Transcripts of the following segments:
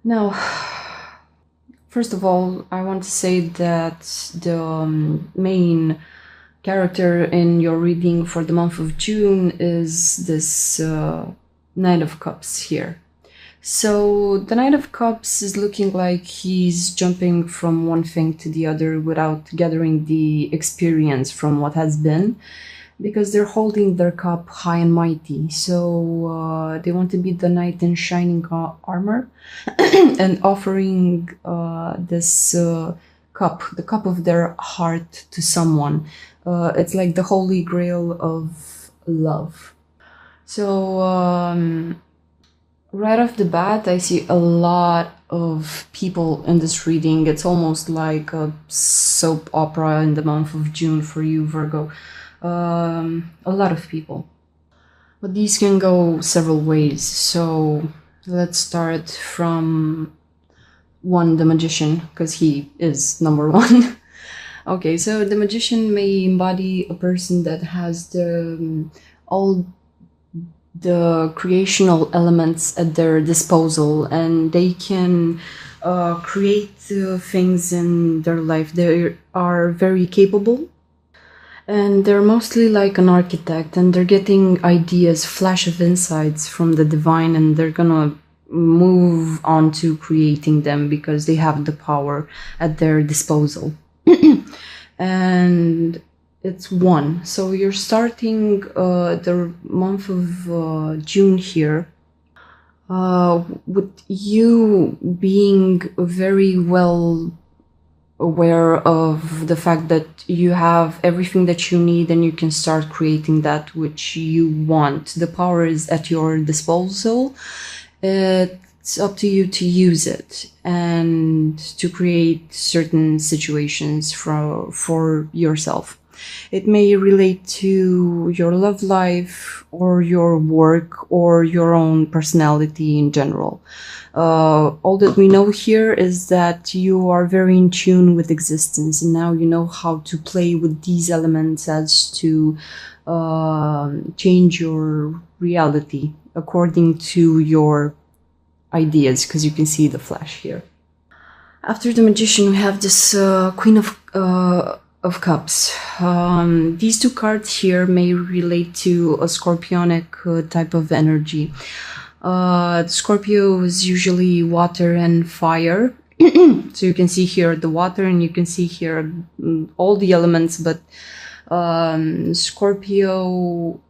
Now, first of all, I want to say that the main character in your reading for the month of June is this Knight of Cups here. So the Knight of Cups is looking like he's jumping from one thing to the other without gathering the experience from what has been, because they're holding their cup high and mighty. So they want to be the knight in shining armor and offering this cup, the cup of their heart, to someone. It's like the holy grail of love. So right off the bat, I see a lot of people in this reading. It's almost like a soap opera in the month of June for you, Virgo. A lot of people. But these can go several ways. So let's start from one, the magician, because he is number one. Okay, so the magician may embody a person that has all the creational elements at their disposal, and they can create things in their life. They are very capable, and they're mostly like an architect, and they're getting ideas, flash of insights from the divine, and they're gonna move on to creating them because they have the power at their disposal. And it's one. So you're starting the month of June here with you being very well aware of the fact that you have everything that you need and you can start creating that which you want. The power is at your disposal. It's up to you to use it and to create certain situations for yourself. It may relate to your love life or your work or your own personality in general. All that we know here is that you are very in tune with existence, and now you know how to play with these elements as to change your reality according to your ideas, because you can see the flash here. After the magician, we have this Queen of Cups. These two cards here may relate to a scorpionic type of energy. Scorpio is usually water and fire. So you can see here the water, and you can see here all the elements, but Scorpio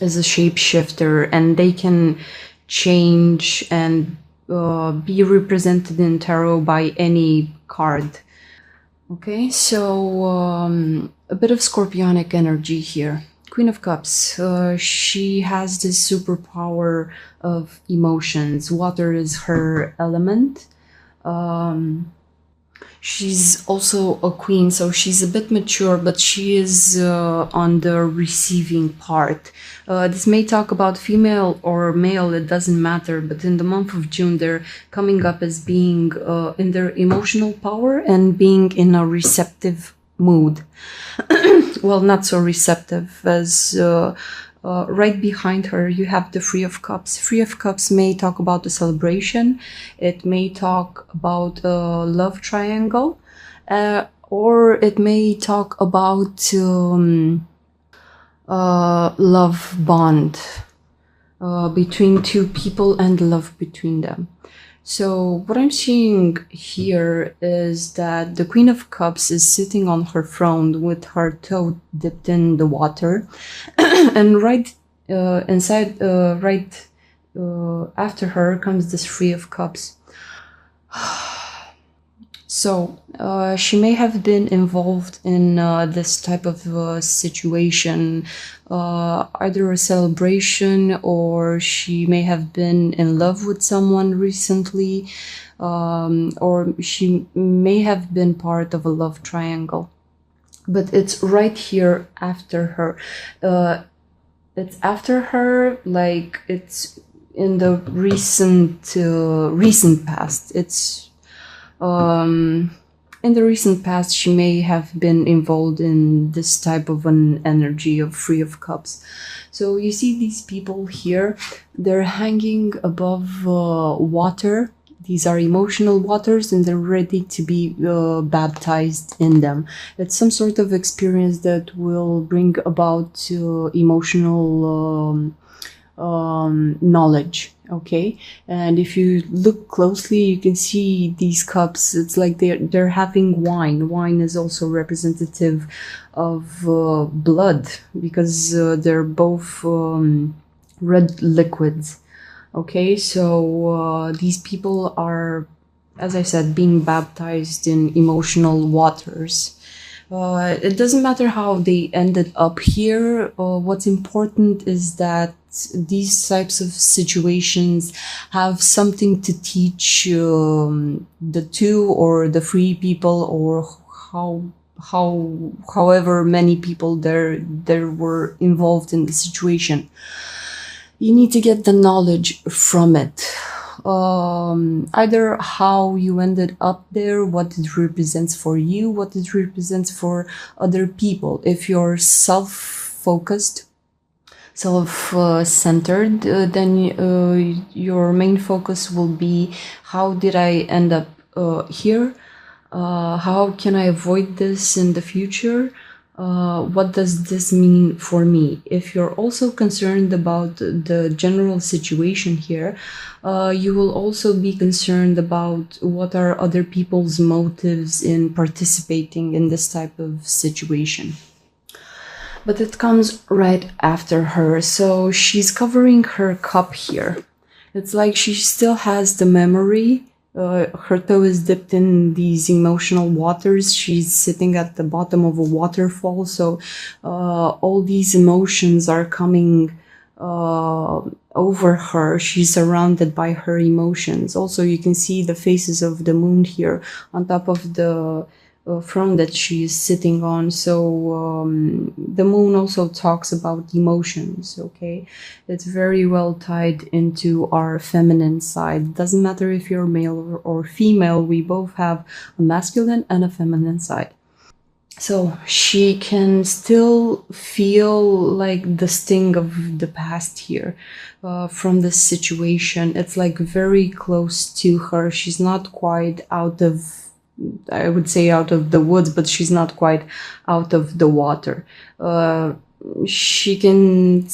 is a shapeshifter, and they can change and be represented in tarot by any card. Okay, so a bit of scorpionic energy here. Queen of Cups, she has this superpower of emotions. Water is her element. She's also a queen, so she's a bit mature, but she is on the receiving part. This may talk about female or male, it doesn't matter, but in the month of June, they're coming up as being in their emotional power and being in a receptive mood. Well, not so receptive, as right behind her you have the Three of Cups. Three of Cups may talk about a celebration. It may talk about a love triangle, or it may talk about love bond between two people and love between them. So what I'm seeing here is that the Queen of Cups is sitting on her throne with her toe dipped in the water. And right inside, after her comes this Three of Cups. So she may have been involved in this type of situation, either a celebration, or she may have been in love with someone recently, or she may have been part of a love triangle. But it's right here after her. It's after her, like it's in the recent past. It's in the recent past, she may have been involved in this type of an energy of Three of Cups. So you see these people here, they're hanging above water. These are emotional waters and they're ready to be baptized in them. It's some sort of experience that will bring about emotional knowledge. Okay, and if you look closely, you can see these cups. It's like they're having wine. Wine is also representative of blood, because they're both red liquids. Okay, so these people are, as I said, being baptized in emotional waters. It doesn't matter how they ended up here. What's important is that these types of situations have something to teach the two or the three people, or however many people there were involved in the situation. You need to get the knowledge from it. Either how you ended up there, what it represents for you, what it represents for other people. If you're self-focused, self-centered, then your main focus will be, how did I end up here? How can I avoid this in the future? What does this mean for me? If you're also concerned about the general situation here, you will also be concerned about what are other people's motives in participating in this type of situation. But it comes right after her, so she's covering her cup here. It's like she still has the memory. Her toe is dipped in these emotional waters. She's sitting at the bottom of a waterfall, so all these emotions are coming over her. She's surrounded by her emotions. Also, you can see the faces of the moon here on top of the throne that she is sitting on. So the moon also talks about emotions. Okay, it's very well tied into our feminine side. Doesn't matter if you're male or female, we both have a masculine and a feminine side. So she can still feel like the sting of the past here from this situation. It's like very close to her. She's not quite out of, I would say, out of the woods, but she's not quite out of the water. She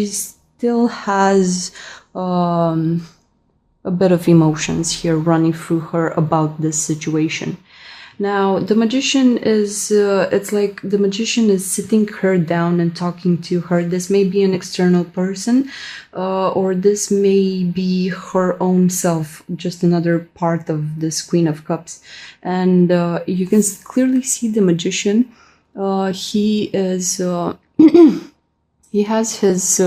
still has a bit of emotions here running through her about this situation. Now, the magician is, it's like the magician is sitting her down and talking to her. This may be an external person, or this may be her own self, just another part of this Queen of Cups. And you can clearly see the magician. He is, he has his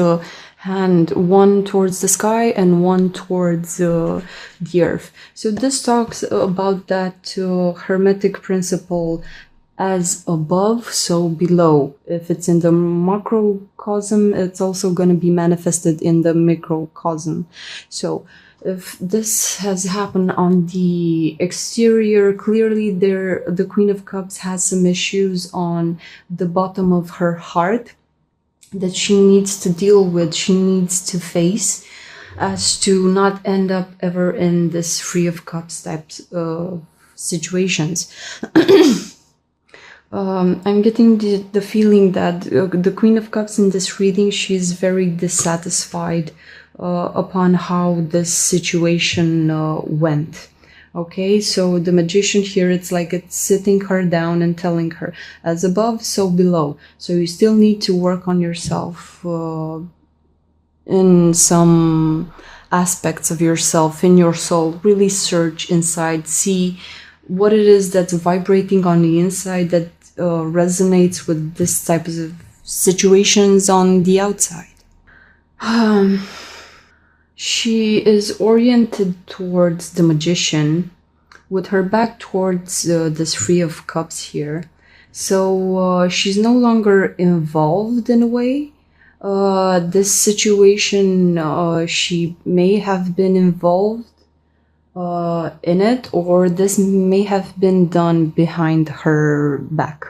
hand, one towards the sky and one towards the earth. So this talks about that hermetic principle, as above, so below. If it's in the macrocosm, it's also going to be manifested in the microcosm. So if this has happened on the exterior, clearly the Queen of Cups has some issues on the bottom of her heart that she needs to deal with, she needs to face, as to not end up ever in this Three of Cups types of situations. I'm getting the feeling that the Queen of Cups in this reading, she's very dissatisfied upon how this situation went. Okay, so the magician here, it's like it's sitting her down and telling her, as above, so below. So you still need to work on yourself in some aspects of yourself, in your soul. Really search inside, see what it is that's vibrating on the inside that resonates with this type of situations on the outside. She is oriented towards the magician with her back towards this Three of Cups here. So she's no longer involved in a way. This situation, she may have been involved in it, or this may have been done behind her back.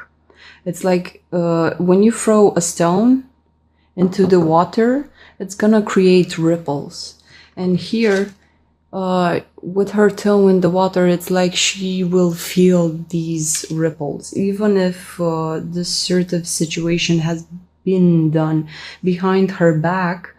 It's like when you throw a stone into the water, it's gonna create ripples. And here, with her toe in the water, it's like she will feel these ripples, even if this sort of situation has been done behind her back.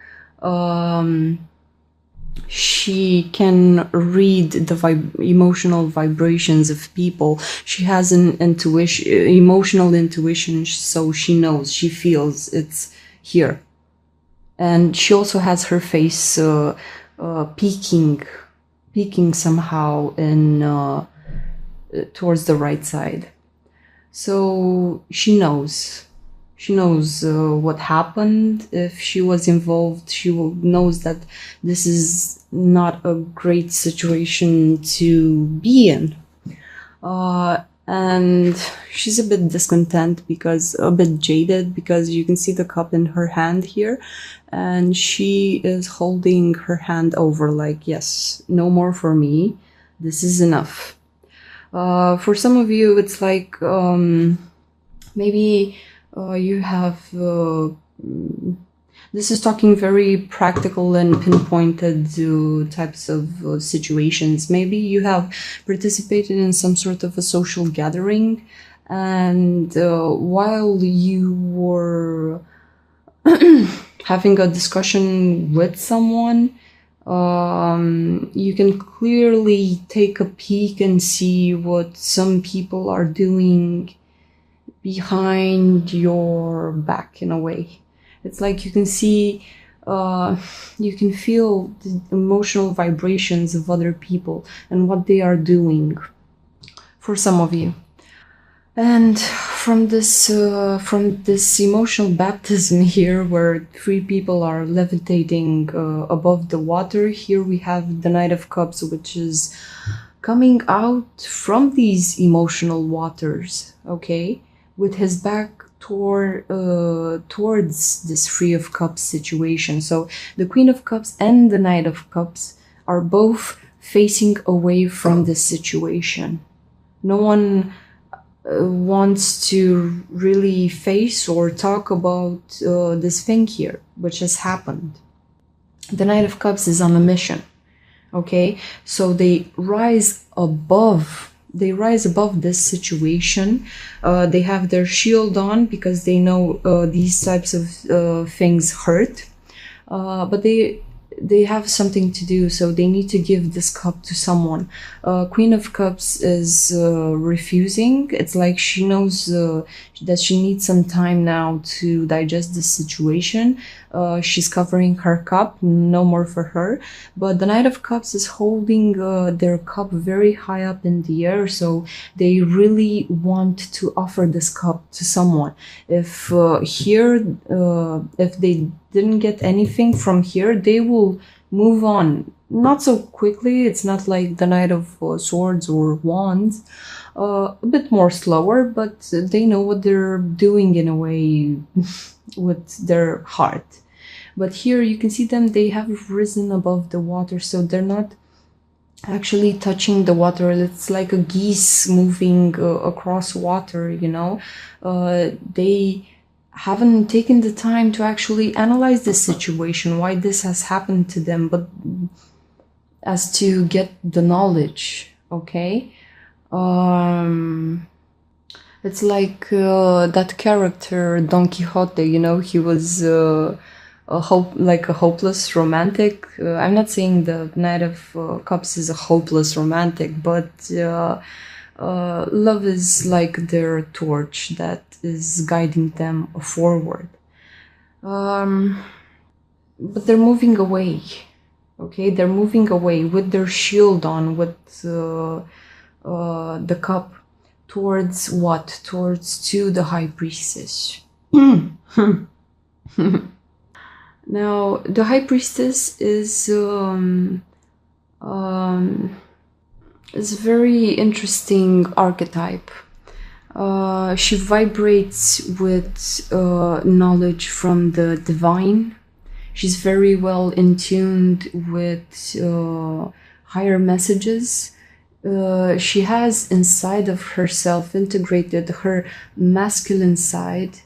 She can read the emotional vibrations of people. She has an intuition, emotional intuition, so she knows, she feels it's here. And she also has her face peeking somehow in towards the right side. So she knows. She knows what happened. If she was involved, she knows that this is not a great situation to be in. And she's a bit discontent, because a bit jaded, because you can see the cup in her hand here, and she is holding her hand over like, yes, no more for me. This is enough. For some of you, it's like maybe you have this is talking very practical and pinpointed types of situations. Maybe you have participated in some sort of a social gathering, and while you were having a discussion with someone, you can clearly take a peek and see what some people are doing behind your back in a way. It's like you can see, you can feel the emotional vibrations of other people and what they are doing, for some of you. And from this emotional baptism here, where three people are levitating above the water, here we have the Knight of Cups, which is coming out from these emotional waters, okay, with his back towards this Three of Cups situation. So the Queen of Cups and the Knight of Cups are both facing away from this situation. No one wants to really face or talk about this thing here, which has happened. The Knight of Cups is on a mission, okay? So they rise above this situation. They have their shield on because they know these types of things hurt, but they have something to do, so they need to give this cup to someone. Queen of Cups is refusing. It's like she knows that she needs some time now to digest this situation. She's covering her cup, no more for her. But the Knight of Cups is holding their cup very high up in the air, so they really want to offer this cup to someone. If if they didn't get anything from here, they will move on. Not so quickly. It's not like the Knight of Swords or Wands. A bit more slower, but they know what they're doing in a way with their heart. But here you can see them, they have risen above the water, so they're not actually touching the water. It's like a geese moving across water, you know. They haven't taken the time to actually analyze this situation, why this has happened to them, but as to get the knowledge, okay? It's like that character Don Quixote, you know, he was like a hopeless romantic. I'm not saying the Knight of Cups is a hopeless romantic, but love is like their torch that is guiding them forward. But they're moving away, okay? They're moving away with their shield on, with the cup. Towards what? Towards to the High Priestess. Now, the High Priestess is a very interesting archetype. She vibrates with knowledge from the divine. She's very well in tune with higher messages. She has inside of herself integrated her masculine side.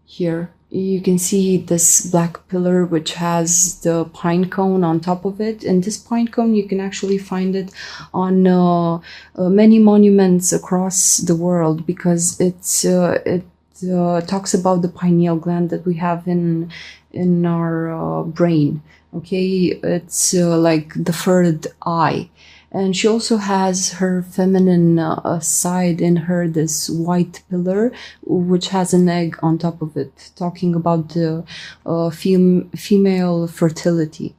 Here you can see this black pillar which has the pine cone on top of it, and this pine cone you can actually find it on many monuments across the world, because it talks about the pineal gland that we have in our brain. Okay, it's like the third eye. And she also has her feminine side in her, this white pillar, which has an egg on top of it, talking about the female fertility.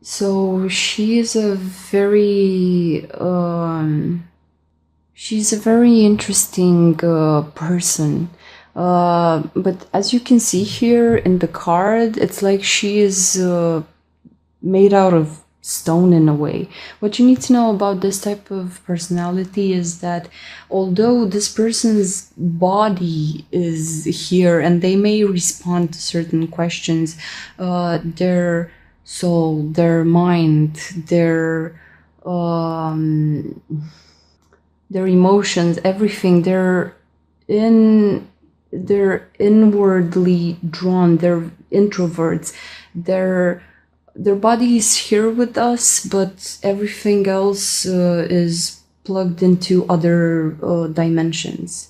So she is a very she's a very interesting person. But as you can see here in the card, it's like she is made out of stone in a way. What you need to know about this type of personality is that although this person's body is here and they may respond to certain questions, their soul, their mind, their emotions, everything, they're inwardly drawn, they're introverts, their body is here with us, but everything else is plugged into other dimensions.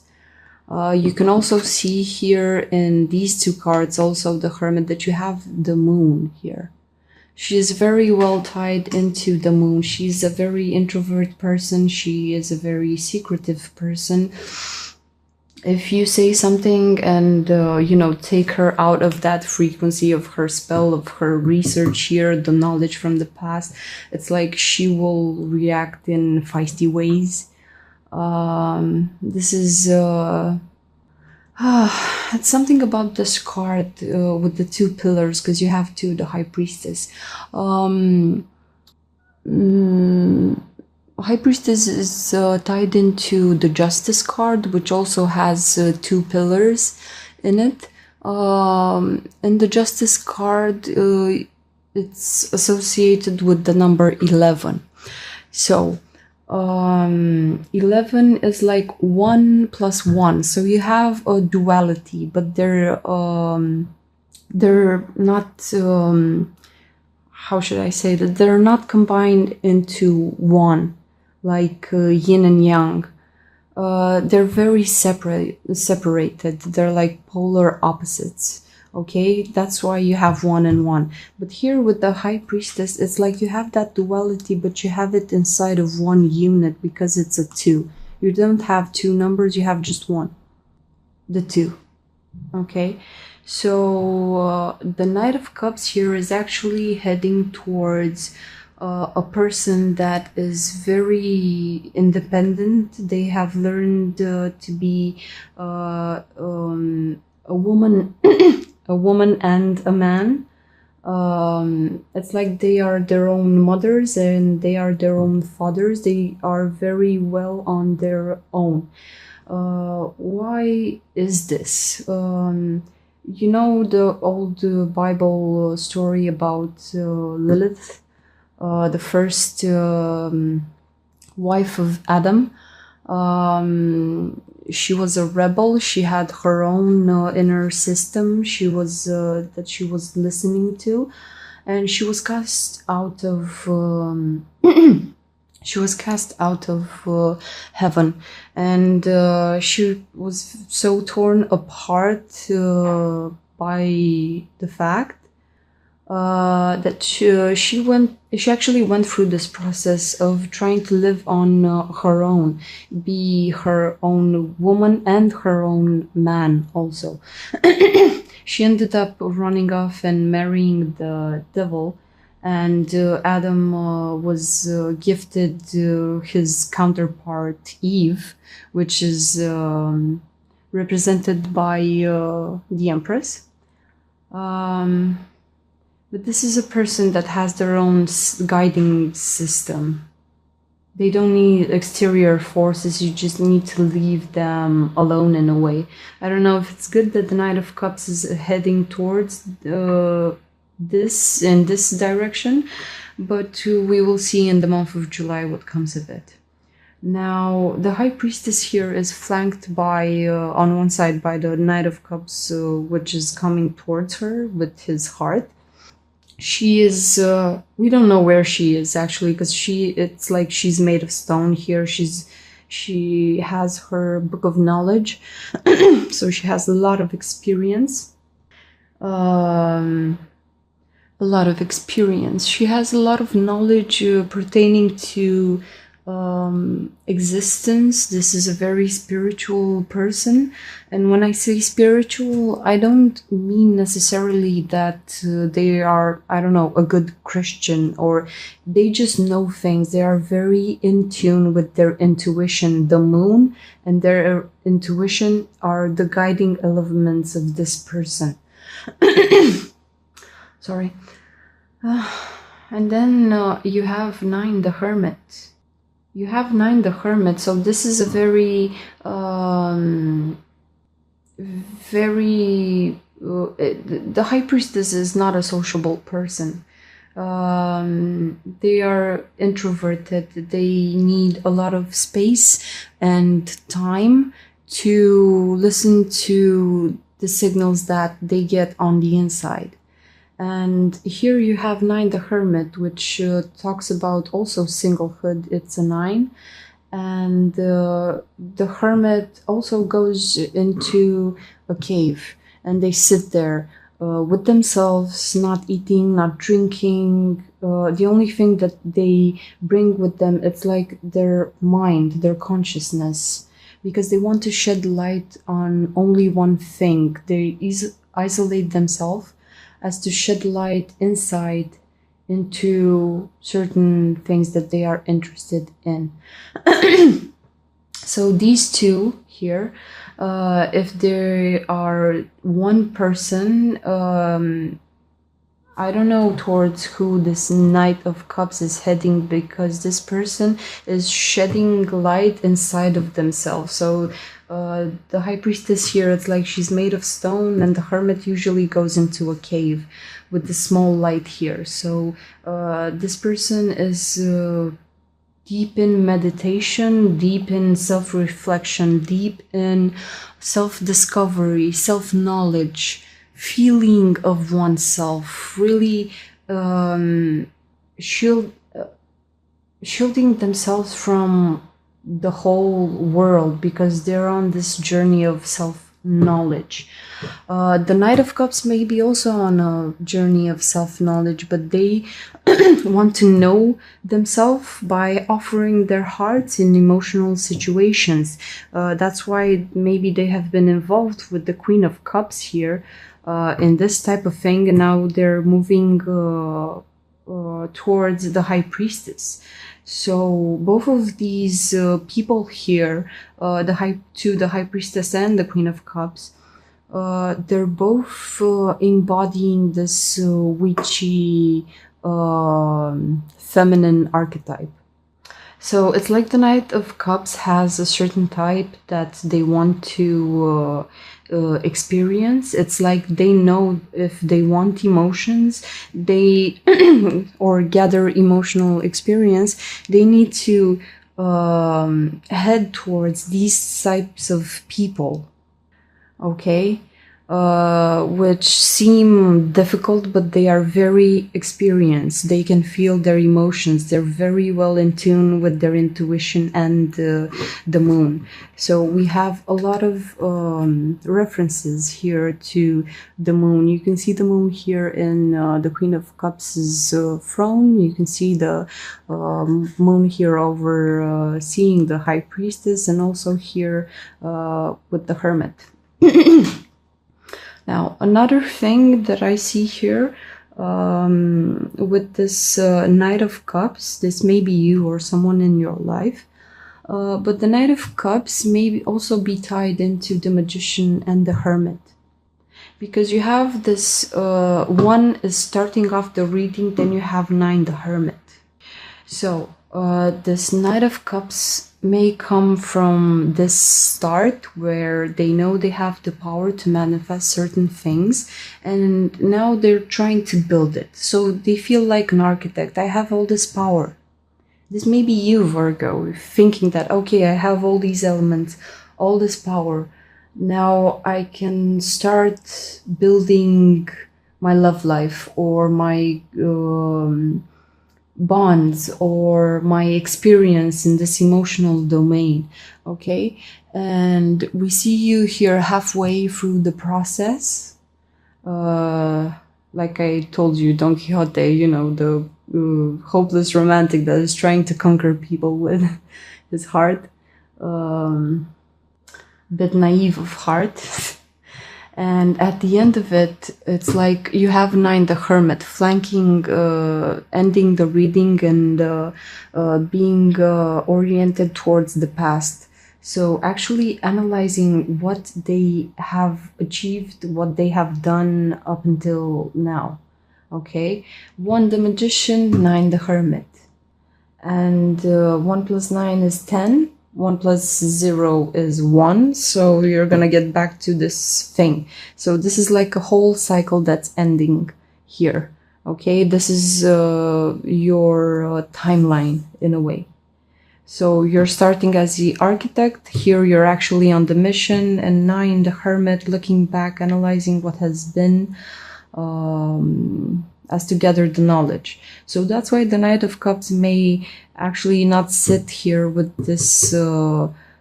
You can also see here in these two cards, also the Hermit, that you have the moon here. She is very well tied into the moon. She's a very introvert person. She is a very secretive person. If you say something and, you know, take her out of that frequency of her spell, of her research here, the knowledge from the past, it's like she will react in feisty ways. This is, it's something about this card with the two pillars, because you have two, the High Priestess. High Priestess is tied into the Justice card, which also has two pillars in it. In the Justice card, it's associated with the number 11. So 11 is like 1 plus 1. So you have a duality, but they're not, how should I say that? They're not combined into one, like yin and yang. They're very separated. They're like polar opposites. Okay, that's why you have 1 and 1. But here with the High Priestess, it's like you have that duality, but you have it inside of one unit, because it's a 2. You don't have two numbers, you have just one, the 2. Okay, so the Knight of Cups here is actually heading towards a person that is very independent. They have learned to be a woman, a woman and a man. It's like they are their own mothers and they are their own fathers. They are very well on their own. Why is this? You know the old Bible story about Lilith, the first wife of Adam. She was a rebel. She had her own inner system. She was that she was listening to, and she was cast out of she was cast out of heaven, and she was so torn apart by the fact that she actually went through this process of trying to live on her own, be her own woman and her own man also. She ended up running off and marrying the devil, and Adam was gifted his counterpart Eve, which is represented by the Empress. But this is a person that has their own guiding system. They don't need exterior forces. You just need to leave them alone in a way. I don't know if it's good that the Knight of Cups is heading towards this in this direction, but we will see in the month of July what comes of it. Now, the High Priestess here is flanked by, on one side, by the Knight of Cups, which is coming towards her with his heart. She is, we don't know where she is actually, because it's like she's made of stone here. She has her book of knowledge, so she has a lot of experience. She has a lot of knowledge pertaining to existence. This is a very spiritual person, and when I say spiritual, I don't mean necessarily that they are, I don't know, a good Christian, or they just know things. They are very in tune with their intuition. The moon and their intuition are the guiding elements of this person. Sorry. And then you have 9, the Hermit. You have 9, the Hermit. So this is a very, the High Priestess is not a sociable person. They are introverted. They need a lot of space and time to listen to the signals that they get on the inside. And here you have 9, the Hermit, which talks about also singlehood. It's a 9. And the Hermit also goes into a cave, and they sit there with themselves, not eating, not drinking. The only thing that they bring with them, it's like their mind, their consciousness, because they want to shed light on only one thing. They isolate themselves as to shed light inside into certain things that they are interested in. So these two here, if there are one person, I don't know towards who this Knight of Cups is heading, because this person is shedding light inside of themselves. So the High Priestess here, it's like she's made of stone, and the Hermit usually goes into a cave with the small light here. So this person is deep in meditation, deep in self-reflection, deep in self-discovery, self-knowledge, feeling of oneself, really shielding themselves from the whole world, because they're on this journey of self-knowledge. The Knight of Cups may be also on a journey of self-knowledge, but they want to know themselves by offering their hearts in emotional situations. That's why maybe they have been involved with the Queen of Cups here in this type of thing, and now they're moving towards the High Priestess. So both of these people here, the High Priestess and the Queen of Cups, they're both embodying this witchy feminine archetype. So it's like the Knight of Cups has a certain type that they want to experience. It's like they know if they want emotions, they or gather emotional experience, they need to head towards these types of people, okay? Which seem difficult, but they are very experienced. They can feel their emotions. They're very well in tune with their intuition and the moon. So we have a lot of references here to the moon. You can see the moon here in the Queen of Cups' throne. You can see the moon here over seeing the High Priestess, and also here with the Hermit. Now, another thing that I see here with this Knight of Cups, this may be you or someone in your life, but the Knight of Cups may also be tied into the Magician and the Hermit. Because you have this, one is starting off the reading, then you have 9, the Hermit. So, This Knight of Cups may come from this start where they know they have the power to manifest certain things, and now they're trying to build it. So they feel like an architect. I have all this power. This may be you, Virgo, thinking that, okay, I have all these elements, all this power. Now I can start building my love life or my bonds or my experience in this emotional domain. Okay, and we see you here halfway through the process. Like I told you, Don Quixote, you know, the hopeless romantic that is trying to conquer people with his heart, bit naive of heart. And at the end of it, it's like you have 9, the Hermit, flanking, ending the reading and being oriented towards the past. So actually analyzing what they have achieved, what they have done up until now. Okay, 1, the Magician, 9, the Hermit. And 1 plus 9 is 10. 1 plus 0 is 1, so you're gonna get back to this thing. So this is like a whole cycle that's ending here. Okay, this is your timeline in a way. So you're starting as the architect, here you're actually on the mission, and 9, the Hermit, looking back, analyzing what has been, as to gather the knowledge. So that's why the Knight of Cups may actually not sit here with this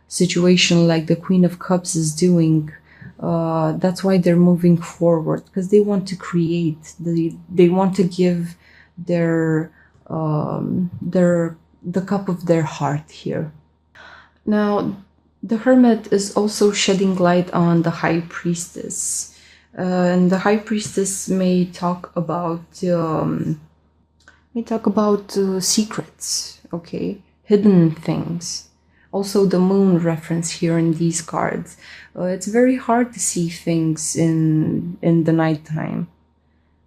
situation like the Queen of Cups is doing. That's why they're moving forward, because they want to create. They want to give the cup of their heart here. Now, the Hermit is also shedding light on the High Priestess. And the High Priestess may talk about secrets, okay, hidden things. Also, the Moon reference here in these cards. It's very hard to see things in the nighttime,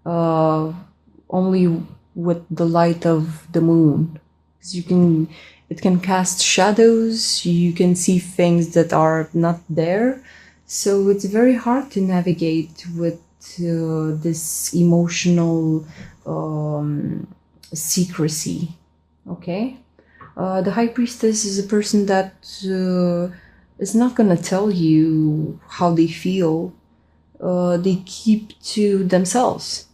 only with the light of the moon. Because it can cast shadows. You can see things that are not there. So it's very hard to navigate with this emotional secrecy, okay? The High Priestess is a person that is not going to tell you how they feel. They keep to themselves.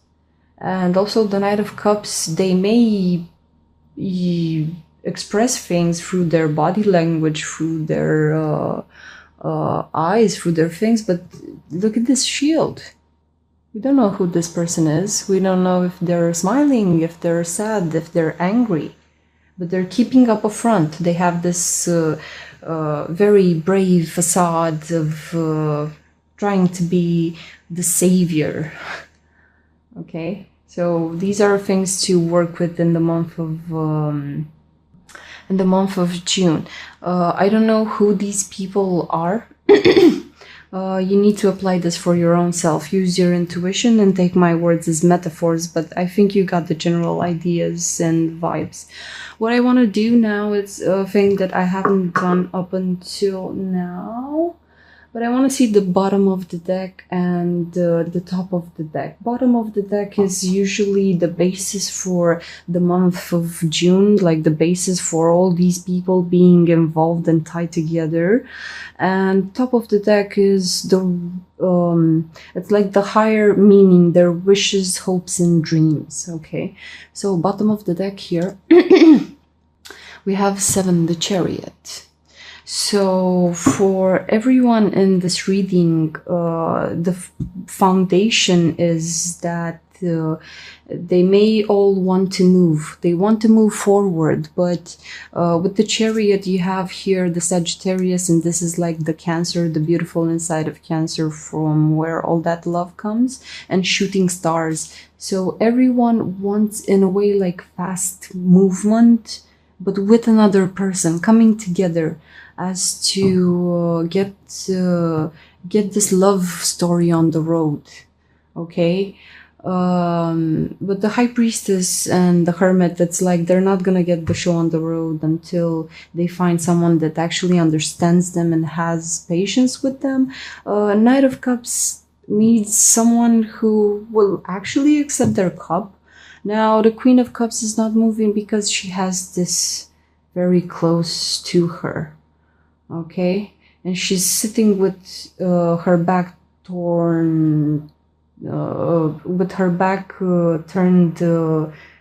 And also the Knight of Cups, they may express things through their body language, through their eyes, through their things, but look at this shield. We don't know who this person is. We don't know if they're smiling, if they're sad, if they're angry, but they're keeping up a front. They have this very brave facade of trying to be the savior. Okay, so these are things to work with in the month of June. I don't know who these people are. You need to apply this for your own self. Use your intuition and take my words as metaphors, but I think you got the general ideas and vibes. What I want to do now is a thing that I haven't done up until now, but I want to see the bottom of the deck and the top of the deck. Bottom of the deck is usually the basis for the month of June, like the basis for all these people being involved and tied together. And top of the deck is it's like the higher meaning, their wishes, hopes, and dreams. Okay, so bottom of the deck here, we have 7, the Chariot. So for everyone in this reading, the foundation is that they may all want to move. They want to move forward, but with the Chariot, you have here the Sagittarius, and this is like the Cancer, the beautiful inside of Cancer, from where all that love comes, and shooting stars. So everyone wants, in a way, like fast movement, but with another person coming together as to get this love story on the road. Okay, But the High Priestess and the Hermit, it's like they're not gonna get the show on the road until they find someone that actually understands them and has patience with them. Knight of Cups needs someone who will actually accept their cup. Now, the Queen of Cups is not moving because she has this very close to her, okay? And she's sitting with her back torn, with her back turned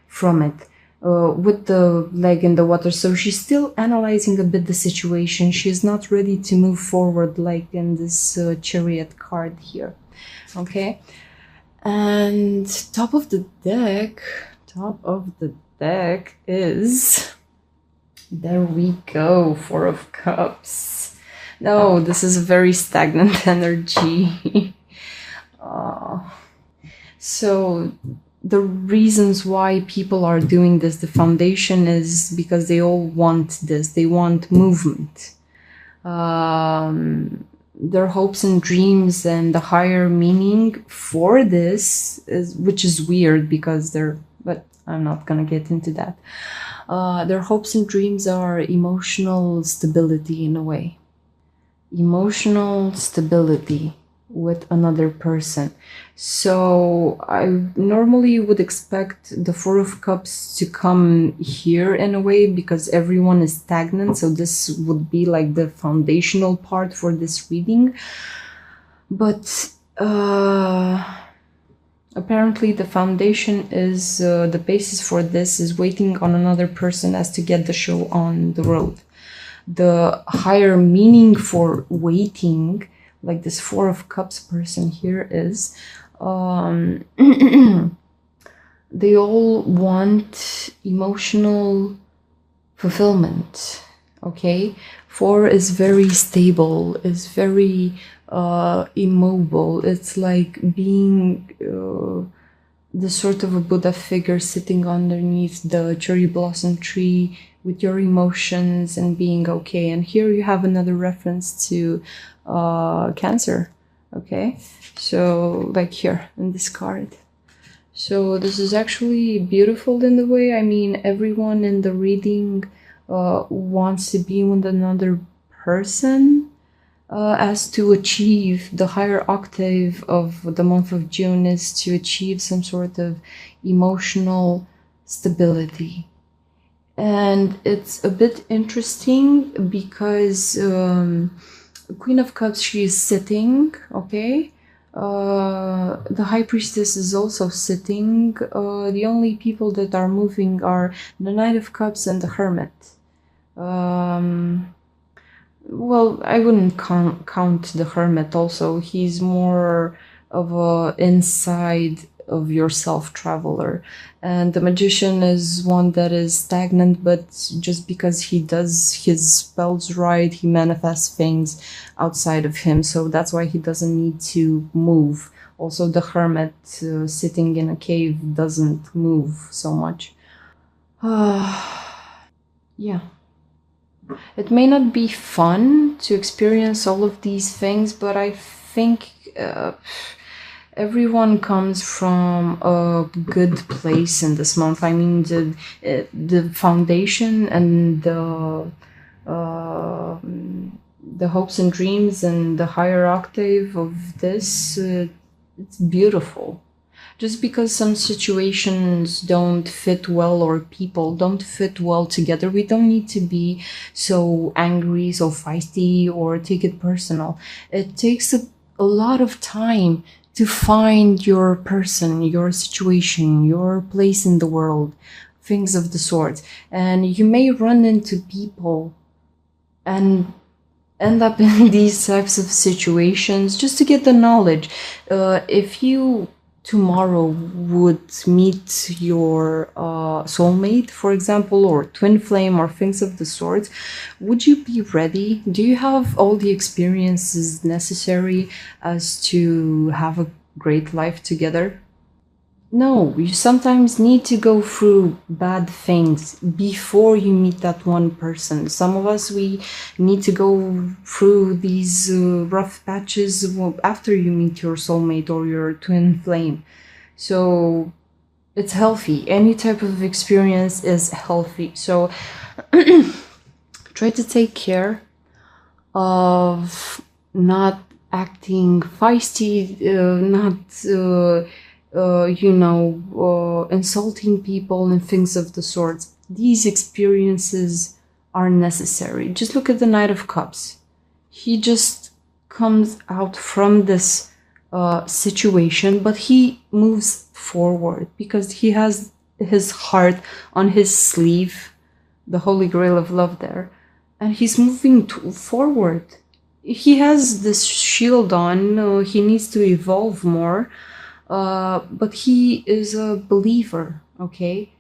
from it, with the leg in the water. So she's still analyzing a bit the situation. She's not ready to move forward like in this Chariot card here, okay? And top of the deck is, there we go, Four of Cups. No, this is a very stagnant energy. So the reasons why people are doing this, the foundation, is because they all want this. They want movement. Their hopes and dreams and the higher meaning for this is, which is weird because but I'm not gonna get into that. Their hopes and dreams are emotional stability in a way. Emotional stability with another person. So I normally would expect the Four of Cups to come here in a way because everyone is stagnant. So this would be like the foundational part for this reading. But apparently the foundation is, the basis for this is waiting on another person as to get the show on the road. The higher meaning for waiting, like this Four of Cups person here, is they all want emotional fulfillment, okay? Four is very stable, is very immobile. It's like being the sort of a Buddha figure sitting underneath the cherry blossom tree with your emotions and being okay. And here you have another reference to Cancer, okay? So like here in this card. So this is actually beautiful in the way. I mean, everyone in the reading wants to be with another person as to achieve the higher octave of the month of June is to achieve some sort of emotional stability. And it's a bit interesting because Queen of Cups, she is sitting, okay? The High Priestess is also sitting. The only people that are moving are the Knight of Cups and the Hermit. Well, I wouldn't count the Hermit also. He's more of a inside of yourself traveler. And the Magician is one that is stagnant, but just because he does his spells right, he manifests things outside of him. So that's why he doesn't need to move. Also, the Hermit sitting in a cave doesn't move so much. Yeah. It may not be fun to experience all of these things, but I think everyone comes from a good place in this month. I mean, the foundation and the hopes and dreams and the higher octave of this, it's beautiful. Just because some situations don't fit well or people don't fit well together, we don't need to be so angry, so feisty, or take it personal. It takes a lot of time to find your person, your situation, your place in the world, things of the sort. And you may run into people and end up in these types of situations just to get the knowledge. If you tomorrow would meet your soulmate, for example, or twin flame or things of the sort, would you be ready? Do you have all the experiences necessary as to have a great life together? No, you sometimes need to go through bad things before you meet that one person. Some of us, we need to go through these rough patches after you meet your soulmate or your twin flame. So it's healthy. Any type of experience is healthy. So try to take care of not acting feisty, not insulting people and things of the sort. These experiences are necessary. Just look at the Knight of Cups. He just comes out from this situation, but he moves forward because he has his heart on his sleeve, the Holy Grail of love there, and he's moving forward. He has this shield on. He needs to evolve more, but he is a believer, okay?